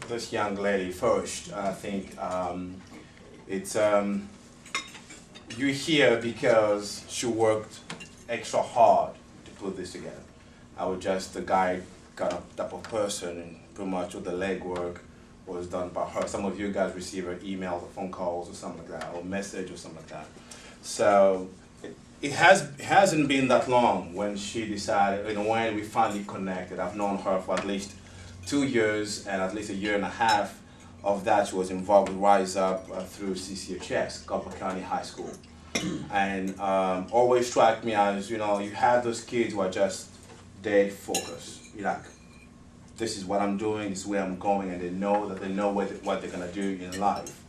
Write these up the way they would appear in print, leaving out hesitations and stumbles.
this young lady first. I think it's you're here because she worked extra hard to put this together. I was just a guy, kind of type of person, and pretty much all the legwork was done by her. Some of you guys receive her emails or phone calls or something like that, or message or something like that. So it hasn't been that long when she decided, when we finally connected. I've known her for at least 2 years, and at least a year and a half of that she was involved with Rize-Up through CCHS, Copper County High School. And always struck me as, you have those kids who are just dead focused. You're like, this is what I'm doing, this is where I'm going, and they know what they're gonna do in life.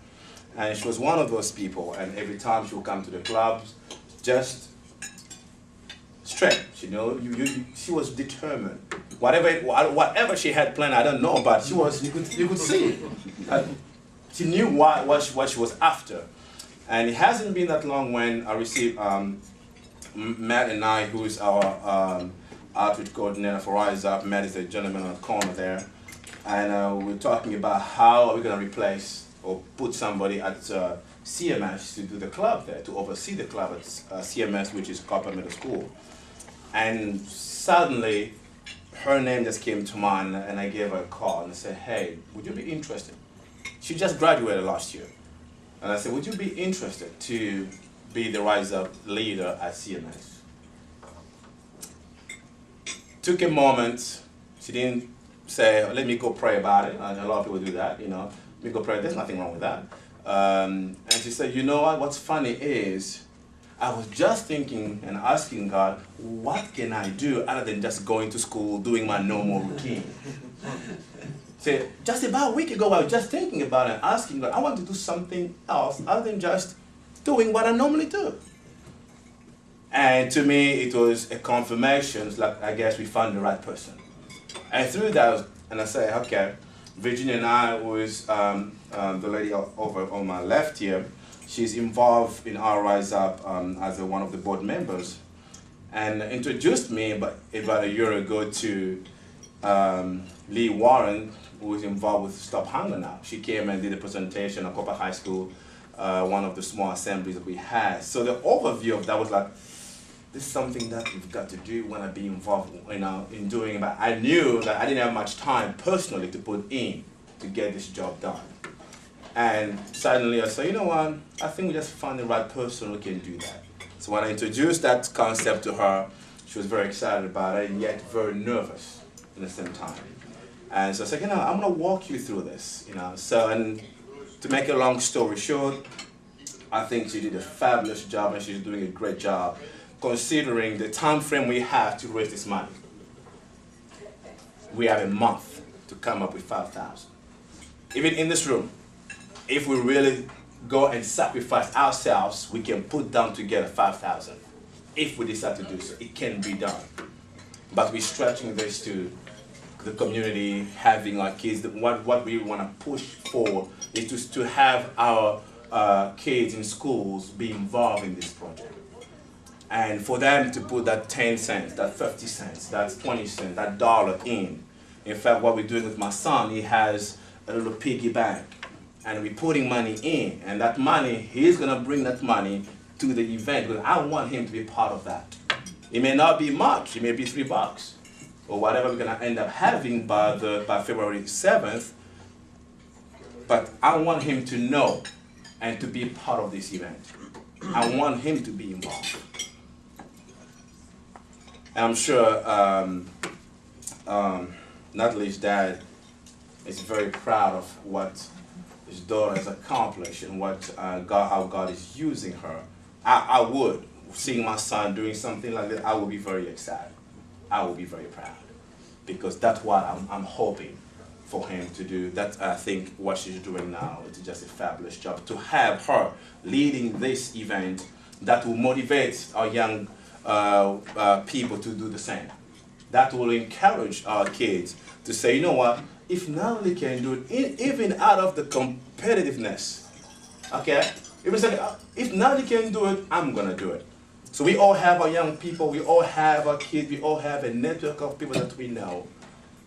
And she was one of those people, and every time she would come to the clubs, just straight, she was determined. Whatever she had planned, I don't know, but you could see it. She knew what she was after. And it hasn't been that long when I received Matt and I, who is our outreach coordinator for Rize-Up. Matt is the gentleman on the corner there. And we're talking about how are we going to replace or put somebody at CMS to do the club there, to oversee the club at CMS, which is Copper Middle School. And suddenly, her name just came to mind, and I gave her a call and I said, hey, would you be interested? She just graduated last year. And I said, would you be interested to be the Rize-Up leader at CMS? Took a moment. She didn't say, let me go pray about it. And a lot of people do that, Let me go pray. There's nothing wrong with that. And she said, you know what? What's funny is, I was just thinking and asking God, what can I do other than just going to school, doing my normal routine? So just about a week ago, I was just thinking about it and asking God, I want to do something else other than just doing what I normally do. And to me, it was a confirmation. It's like, I guess we found the right person. And through that, and I said, okay, Virginia and I was the lady over on my left here. She's involved in our Rize-Up as one of the board members, and introduced me about a year ago to Lee Warren, who is involved with Stop-Hunger-Now. She came and did a presentation at Copper High School, one of the small assemblies that we had. So the overview of that was like, this is something that we've got to do, want to be involved in doing it. But I knew that I didn't have much time personally to put in to get this job done. And suddenly I said, you know what, I think we just found the right person who can do that. So when I introduced that concept to her, she was very excited about it, and yet very nervous at the same time. And so I said, I'm going to walk you through this. So, and to make a long story short, I think she did a fabulous job, and she's doing a great job, considering the time frame we have to raise this money. We have a month to come up with 5,000. Even in this room, if we really go and sacrifice ourselves, we can put down together 5,000. If we decide to do so, it can be done. But we're stretching this to the community, having our kids. What we want to push for is to have our kids in schools be involved in this project. And for them to put that 10 cents, that 50 cents, that 20 cents, that dollar in. In fact, what we're doing with my son, he has a little piggy bank. And we're putting money in, and that money, he's going to bring that money to the event, because I want him to be part of that. It may not be much, it may be $3, or whatever we're going to end up having by February 7th, but I want him to know and to be part of this event. I want him to be involved. And I'm sure Natalie's dad is very proud of what his daughter has accomplished and how God is using her. I would, seeing my son doing something like that, I would be very excited. I would be very proud, because that's what I'm hoping for him to do. That, I think, what she's doing now is just a fabulous job. To have her leading this event that will motivate our young people to do the same. That will encourage our kids to say, you know what, if Natalie can do it, even out of the competitiveness, okay? If Natalie can do it, I'm gonna do it. So we all have our young people, we all have our kids, we all have a network of people that we know.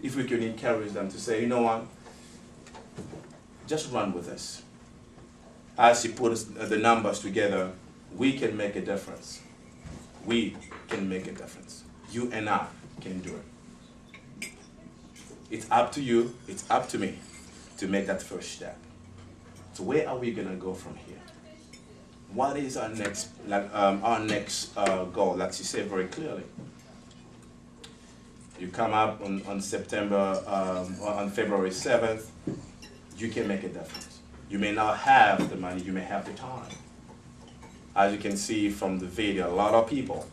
If we can encourage them to say, you know what, just run with this. As you put the numbers together, we can make a difference. We can make a difference. You and I can do it. It's up to you, it's up to me to make that first step. So where are we gonna go from here? What is our next, goal? Like you said very clearly. You come up on on February 7th, you can make a difference. You may not have the money, you may have the time. As you can see from the video, a lot of people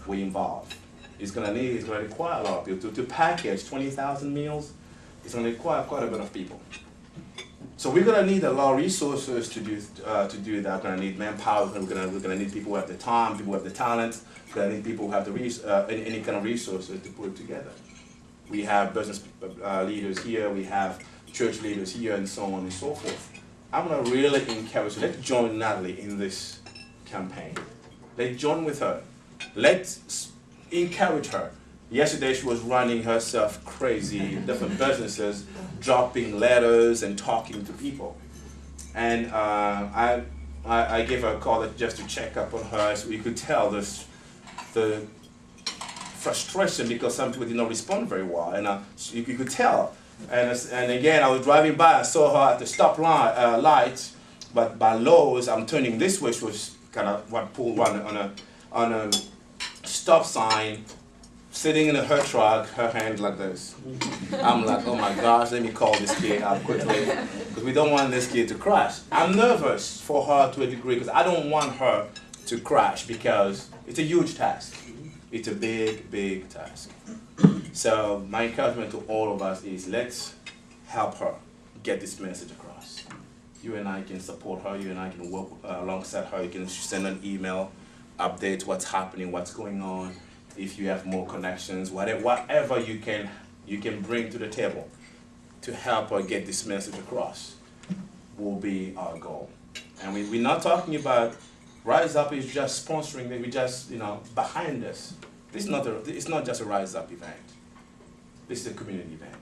were involved. It's gonna require a lot of people. To package 20,000 meals, it's gonna require quite a bit of people. So we're gonna need a lot of resources to do that. We're gonna need manpower. We're gonna need people who have the time, people who have the talent. We're gonna need people who have the any kind of resources to put it together. We have business leaders here. We have church leaders here, and so on and so forth. I'm gonna really encourage you. Let's join Natalie in this campaign. Let's join with her. Let's encourage her. Yesterday she was running herself crazy, different businesses, dropping letters and talking to people. And I gave her a call just to check up on her, so we could tell the frustration because some people did not respond very well, and you could tell. And again, I was driving by, I saw her at the stop light, but by Lowe's, I'm turning this way, she was kind of pulled one on a stop sign, sitting in her truck, her hand like this. I'm like, oh my gosh, let me call this kid out quickly, because we don't want this kid to crash. I'm nervous for her to a degree, because I don't want her to crash, because it's a huge task. It's a big, big task. So my encouragement to all of us is, let's help her get this message across. You and I can support her, you and I can work alongside her. You can send an email, update what's happening, what's going on. If you have more connections, whatever you can bring to the table to help her get this message across will be our goal. And we're not talking about Rize-Up is just sponsoring, we're just behind this. It's not just a Rize-Up event. This is a community event.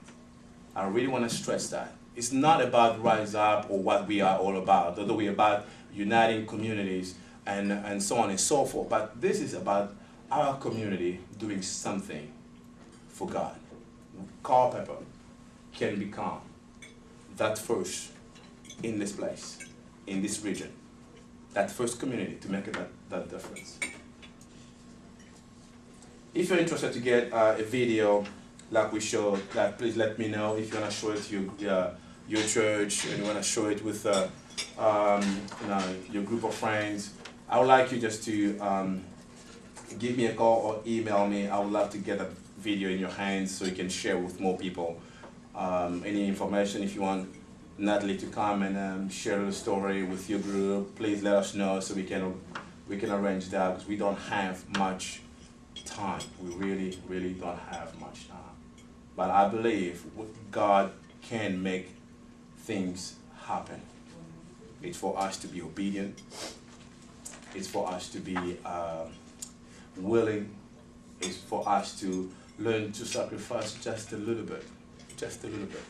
I really want to stress that. It's not about Rize-Up or what we are all about, although we're about uniting communities and so on and so forth. But this is about our community doing something for God. Culpeper can become that first in this place, in this region, that first community to make that difference. If you're interested to get a video like we showed, please let me know. If you want to show it to your church and you want to show it with your group of friends, I would like you just to give me a call or email me. I would love to get a video in your hands so you can share with more people. Any information, if you want Natalie to come and share the story with your group, please let us know so we can arrange that, because we don't have much time. We really, really don't have much time. But I believe God can make things happen. It's for us to be obedient. It's for us to be willing. It's for us to learn to sacrifice just a little bit. Just a little bit.